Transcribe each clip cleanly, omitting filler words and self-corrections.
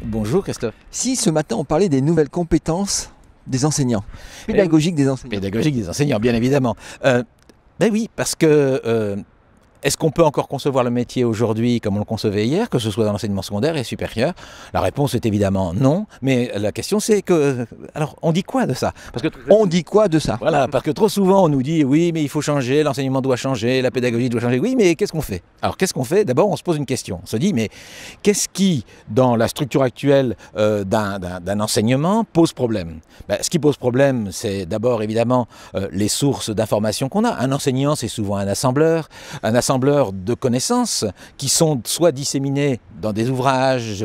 Bonjour Christophe. Si ce matin on parlait des nouvelles compétences des enseignants, pédagogiques des enseignants. Pédagogique des enseignants, bien évidemment. Ben oui, parce que est-ce qu'on peut encore concevoir le métier aujourd'hui comme on le concevait hier, que ce soit dans l'enseignement secondaire et supérieur? La réponse est évidemment non, mais la question c'est que... Alors, on dit quoi de ça? Parce que On dit quoi de ça? Voilà, parce que trop souvent on nous dit oui mais il faut changer, l'enseignement doit changer, la pédagogie doit changer. Oui mais qu'est-ce qu'on fait? Alors qu'est-ce qu'on fait? D'abord on se pose une question, on se dit mais qu'est-ce qui dans la structure actuelle d'un enseignement pose problème? Ce qui pose problème c'est d'abord évidemment les sources d'informations qu'on a. Un enseignant c'est souvent un assembleur de connaissances qui sont soit disséminées dans des ouvrages,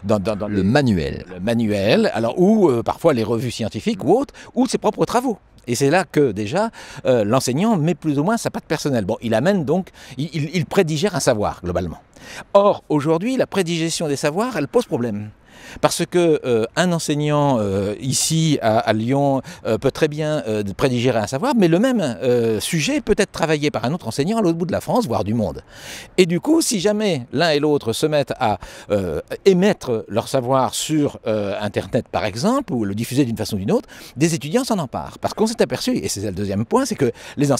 dans le manuel. Le manuel, alors, ou parfois les revues scientifiques ou autres, ou ses propres travaux. Et c'est là que déjà l'enseignant met plus ou moins sa patte personnelle. Bon, il amène donc, il prédigère un savoir globalement. Or, aujourd'hui, la prédigestion des savoirs, elle pose problème. Parce que un enseignant ici à Lyon peut très bien prédigérer un savoir, mais le même sujet peut être travaillé par un autre enseignant à l'autre bout de la France, voire du monde. Et du coup, si jamais l'un et l'autre se mettent à émettre leur savoir sur Internet par exemple, ou le diffuser d'une façon ou d'une autre, des étudiants s'en emparent. Parce qu'on s'est aperçu, et c'est le deuxième point, c'est que les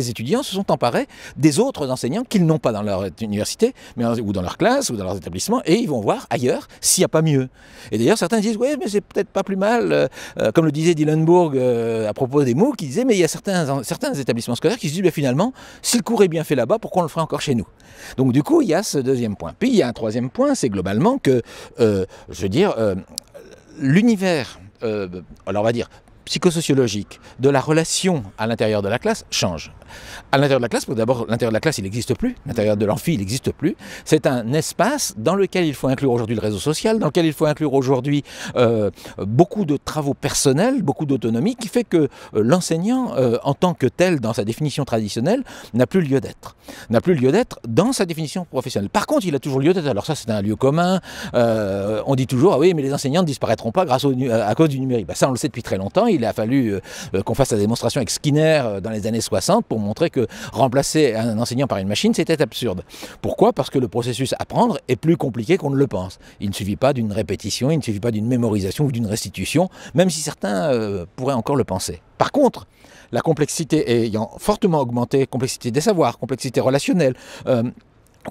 étudiants se sont emparés des autres enseignants qu'ils n'ont pas dans leur université, ou dans leur classe, ou dans leurs établissements, et ils vont voir ailleurs s'il n'y a pas mieux. Et d'ailleurs, certains disent, oui, mais c'est peut-être pas plus mal, comme le disait Dillenburg à propos des MOOC, qui disait, mais il y a certains établissements scolaires qui se disent, finalement, si le cours est bien fait là-bas, pourquoi on le ferait encore chez nous? Donc du coup, il y a ce deuxième point. Puis il y a un troisième point, c'est globalement que, l'univers, alors on va dire, psychosociologique de la relation à l'intérieur de la classe change. À l'intérieur de la classe, parce que d'abord, l'intérieur de la classe, il n'existe plus. L'intérieur de l'amphi, il n'existe plus. C'est un espace dans lequel il faut inclure aujourd'hui le réseau social, dans lequel il faut inclure aujourd'hui beaucoup de travaux personnels, beaucoup d'autonomie, qui fait que l'enseignant, en tant que tel, dans sa définition traditionnelle, n'a plus lieu d'être. N'a plus lieu d'être dans sa définition professionnelle. Par contre, il a toujours lieu d'être. Alors ça, c'est un lieu commun. On dit toujours, ah oui, mais les enseignants ne disparaîtront pas à cause du numérique. Ça, on le sait depuis très longtemps. Il a fallu qu'on fasse la démonstration avec Skinner dans les années 60 pour montrer que remplacer un enseignant par une machine, c'était absurde. Pourquoi? Parce que le processus à apprendre est plus compliqué qu'on ne le pense. Il ne suffit pas d'une répétition, il ne suffit pas d'une mémorisation ou d'une restitution, même si certains pourraient encore le penser. Par contre, la complexité ayant fortement augmenté, complexité des savoirs, complexité relationnelle,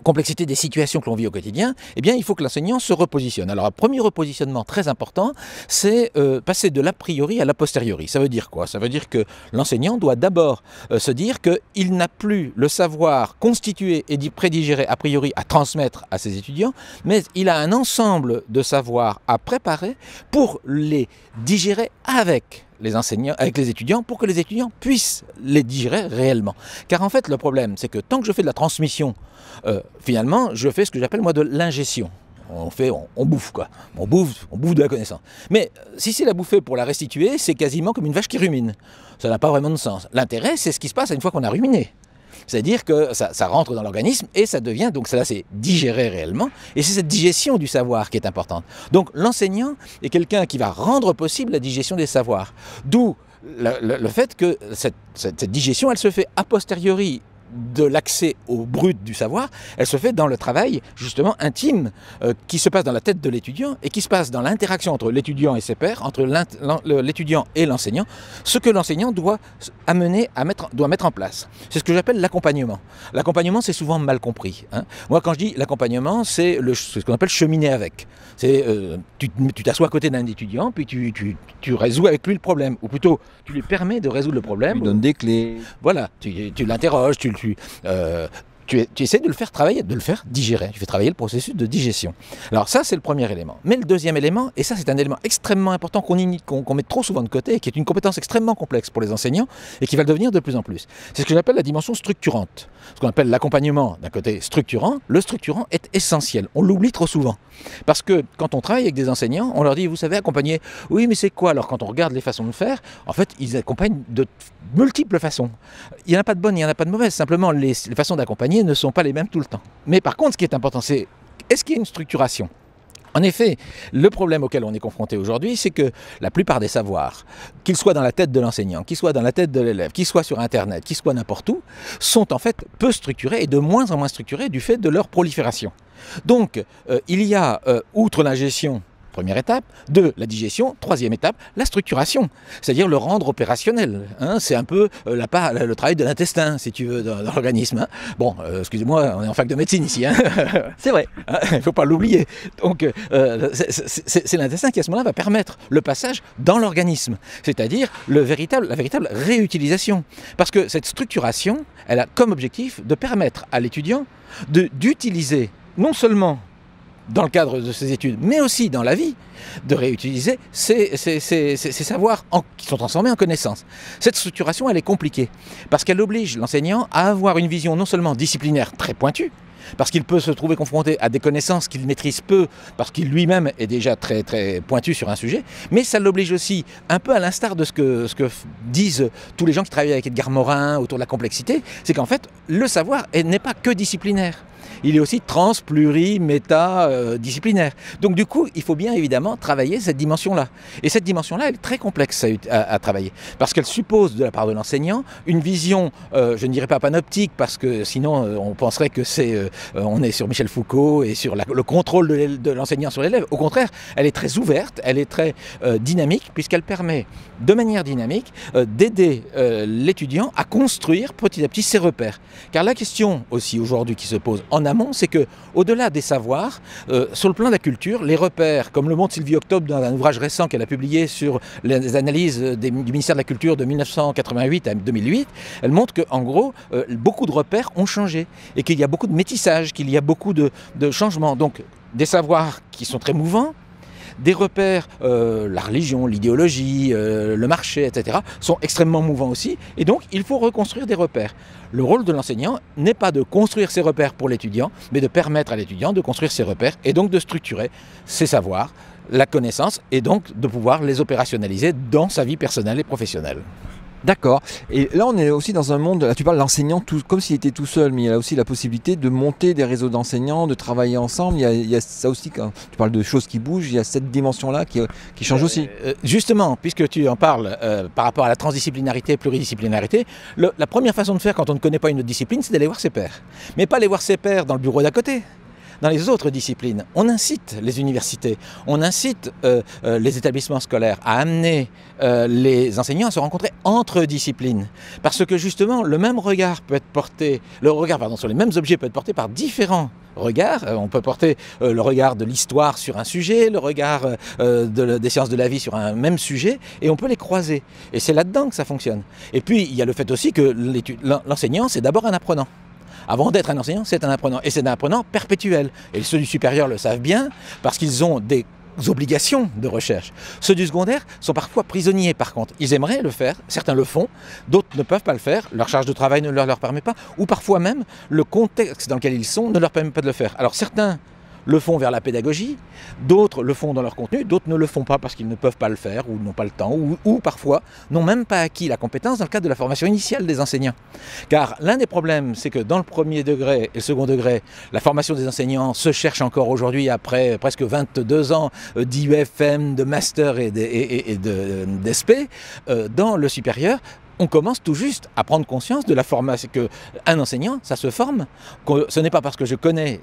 complexité des situations que l'on vit au quotidien, eh bien, il faut que l'enseignant se repositionne. Alors, un premier repositionnement très important, c'est passer de l'a priori à l'a posteriori. Ça veut dire quoi? Ça veut dire que l'enseignant doit d'abord se dire qu'il n'a plus le savoir constitué et prédigéré a priori à transmettre à ses étudiants, mais il a un ensemble de savoirs à préparer pour les digérer avec les étudiants, pour que les étudiants puissent les digérer réellement. Car en fait, le problème, c'est que tant que je fais de la transmission, finalement, je fais ce que j'appelle moi de l'ingestion. On bouffe quoi, on bouffe de la connaissance. Mais si c'est la bouffer pour la restituer, c'est quasiment comme une vache qui rumine. Ça n'a pas vraiment de sens. L'intérêt, c'est ce qui se passe une fois qu'on a ruminé. C'est-à-dire que ça rentre dans l'organisme et ça devient, donc ça c'est digéré réellement, et c'est cette digestion du savoir qui est importante. Donc l'enseignant est quelqu'un qui va rendre possible la digestion des savoirs. D'où le fait que cette digestion, elle se fait a posteriori de l'accès au brut du savoir, elle se fait dans le travail justement intime qui se passe dans la tête de l'étudiant et qui se passe dans l'interaction entre l'étudiant et ses pairs, entre l'étudiant et l'enseignant, ce que l'enseignant doit mettre en place. C'est ce que j'appelle l'accompagnement. L'accompagnement, c'est souvent mal compris. Moi, quand je dis l'accompagnement, c'est ce qu'on appelle cheminer avec. C'est tu t'assois à côté d'un étudiant, puis tu résous avec lui le problème, ou plutôt tu lui permets de résoudre le problème. Tu lui donnes des clés. Voilà, tu l'interroges, tu essaies de le faire travailler, de le faire digérer. Tu fais travailler le processus de digestion. Alors ça, c'est le premier élément. Mais le deuxième élément, et ça c'est un élément extrêmement important qu'on met trop souvent de côté, et qui est une compétence extrêmement complexe pour les enseignants, et qui va le devenir de plus en plus. C'est ce que j'appelle la dimension structurante. Ce qu'on appelle l'accompagnement d'un côté structurant, le structurant est essentiel. On l'oublie trop souvent. Parce que quand on travaille avec des enseignants, on leur dit, vous savez, accompagner, oui mais c'est quoi? Alors quand on regarde les façons de faire, en fait, ils accompagnent de multiples façons. Il n'y en a pas de bonnes, il n'y en a pas de mauvaises. Simplement, les façons d'accompagner ne sont pas les mêmes tout le temps. Mais par contre, ce qui est important, c'est est-ce qu'il y a une structuration? En effet, le problème auquel on est confronté aujourd'hui, c'est que la plupart des savoirs, qu'ils soient dans la tête de l'enseignant, qu'ils soient dans la tête de l'élève, qu'ils soient sur Internet, qu'ils soient n'importe où, sont en fait peu structurés et de moins en moins structurés du fait de leur prolifération. Donc, il y a, outre l'ingestion, première étape, 2, la digestion, troisième étape, la structuration, c'est-à-dire le rendre opérationnel. Hein, c'est un peu le travail de l'intestin, si tu veux, dans l'organisme. Hein. Bon, excusez-moi, on est en fac de médecine ici. Hein. C'est vrai. Il ne faut pas l'oublier. Donc, c'est l'intestin qui, à ce moment-là, va permettre le passage dans l'organisme, c'est-à-dire la véritable réutilisation. Parce que cette structuration, elle a comme objectif de permettre à l'étudiant d'utiliser non seulement dans le cadre de ses études, mais aussi dans la vie, de réutiliser ces savoirs qui sont transformés en connaissances. Cette structuration, elle est compliquée, parce qu'elle oblige l'enseignant à avoir une vision non seulement disciplinaire très pointue, parce qu'il peut se trouver confronté à des connaissances qu'il maîtrise peu, parce qu'il lui-même est déjà très, très pointu sur un sujet, mais ça l'oblige aussi, un peu à l'instar de ce que disent tous les gens qui travaillent avec Edgar Morin autour de la complexité, c'est qu'en fait, le savoir n'est pas que disciplinaire. Il est aussi trans, pluri, méta, disciplinaire. Donc du coup, il faut bien évidemment travailler cette dimension-là. Et cette dimension-là, elle est très complexe à travailler. Parce qu'elle suppose de la part de l'enseignant une vision, je ne dirais pas panoptique, parce que sinon on penserait que on est sur Michel Foucault et sur le contrôle de l'enseignant sur l'élève. Au contraire, elle est très ouverte, elle est très dynamique, puisqu'elle permet de manière dynamique d'aider l'étudiant à construire petit à petit ses repères. Car la question aussi aujourd'hui qui se pose en amont, c'est que, au-delà des savoirs, sur le plan de la culture, les repères, comme le montre Sylvie Octobre dans un ouvrage récent qu'elle a publié sur les analyses du ministère de la Culture de 1988 à 2008, elle montre qu'en gros, beaucoup de repères ont changé et qu'il y a beaucoup de métissage, qu'il y a beaucoup de changements. Donc, des savoirs qui sont très mouvants, des repères, la religion, l'idéologie, le marché, etc., sont extrêmement mouvants aussi, et donc il faut reconstruire des repères. Le rôle de l'enseignant n'est pas de construire ses repères pour l'étudiant, mais de permettre à l'étudiant de construire ses repères, et donc de structurer ses savoirs, la connaissance, et donc de pouvoir les opérationnaliser dans sa vie personnelle et professionnelle. D'accord. Et là, on est aussi dans un monde, là tu parles d'enseignant comme s'il était tout seul, mais il y a aussi la possibilité de monter des réseaux d'enseignants, de travailler ensemble. Il y a ça aussi, quand tu parles de choses qui bougent, il y a cette dimension-là qui change aussi. Justement, puisque tu en parles par rapport à la transdisciplinarité, pluridisciplinarité, la première façon de faire quand on ne connaît pas une autre discipline, c'est d'aller voir ses pairs. Mais pas aller voir ses pairs dans le bureau d'à côté. Dans les autres disciplines, on incite les universités, on incite les établissements scolaires à amener les enseignants à se rencontrer entre disciplines. Parce que justement, le même regard peut être porté, sur les mêmes objets peut être porté par différents regards. On peut porter le regard de l'histoire sur un sujet, le regard des sciences de la vie sur un même sujet, et on peut les croiser. Et c'est là-dedans que ça fonctionne. Et puis, il y a le fait aussi que l'enseignant, c'est d'abord un apprenant. Avant d'être un enseignant, c'est un apprenant. Et c'est un apprenant perpétuel. Et ceux du supérieur le savent bien, parce qu'ils ont des obligations de recherche. Ceux du secondaire sont parfois prisonniers, par contre. Ils aimeraient le faire, certains le font, d'autres ne peuvent pas le faire, leur charge de travail ne leur permet pas, ou parfois même, le contexte dans lequel ils sont ne leur permet pas de le faire. Alors certains le font vers la pédagogie, d'autres le font dans leur contenu, d'autres ne le font pas parce qu'ils ne peuvent pas le faire ou n'ont pas le temps ou parfois n'ont même pas acquis la compétence dans le cadre de la formation initiale des enseignants. Car l'un des problèmes, c'est que dans le premier degré et le second degré, la formation des enseignants se cherche encore aujourd'hui après presque 22 ans d'IUFM, de master et d'ESP. Dans le supérieur, on commence tout juste à prendre conscience de la formation, qu'un enseignant, ça se forme, que ce n'est pas parce que je connais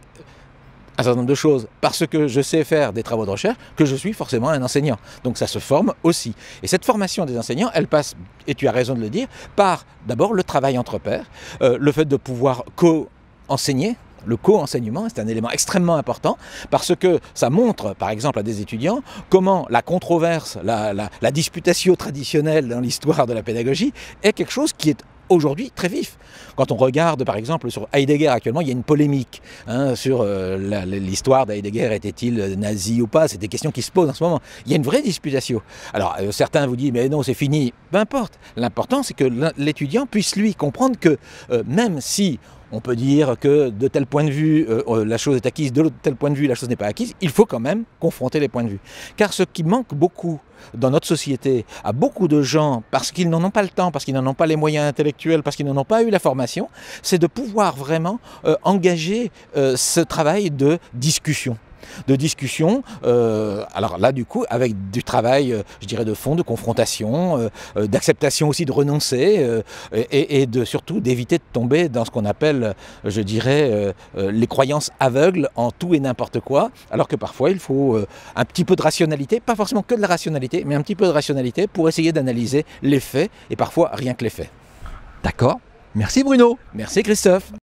un certain nombre de choses, parce que je sais faire des travaux de recherche, que je suis forcément un enseignant. Donc ça se forme aussi. Et cette formation des enseignants, elle passe, et tu as raison de le dire, par d'abord le travail entre pairs, le fait de pouvoir co-enseigner. Le co-enseignement, c'est un élément extrêmement important parce que ça montre, par exemple, à des étudiants comment la controverse, la disputatio traditionnelle dans l'histoire de la pédagogie est quelque chose qui est aujourd'hui très vif. Quand on regarde par exemple sur Heidegger actuellement, il y a une polémique sur l'histoire d'Heidegger, était-il nazi ou pas, c'est des questions qui se posent en ce moment. Il y a une vraie disputation. Alors certains vous disent mais non c'est fini, peu importe. L'important c'est que l'étudiant puisse lui comprendre que même si on peut dire que de tel point de vue, la chose est acquise, de tel point de vue, la chose n'est pas acquise. Il faut quand même confronter les points de vue. Car ce qui manque beaucoup dans notre société à beaucoup de gens, parce qu'ils n'en ont pas le temps, parce qu'ils n'en ont pas les moyens intellectuels, parce qu'ils n'en ont pas eu la formation, c'est de pouvoir vraiment engager ce travail de discussion. de discussion, alors là du coup avec du travail, je dirais de fond, de confrontation, d'acceptation aussi de renoncer, et surtout d'éviter de tomber dans ce qu'on appelle, je dirais, les croyances aveugles en tout et n'importe quoi, alors que parfois il faut un petit peu de rationalité, pas forcément que de la rationalité, mais un petit peu de rationalité pour essayer d'analyser les faits, et parfois rien que les faits. D'accord. Merci Bruno. Merci Christophe.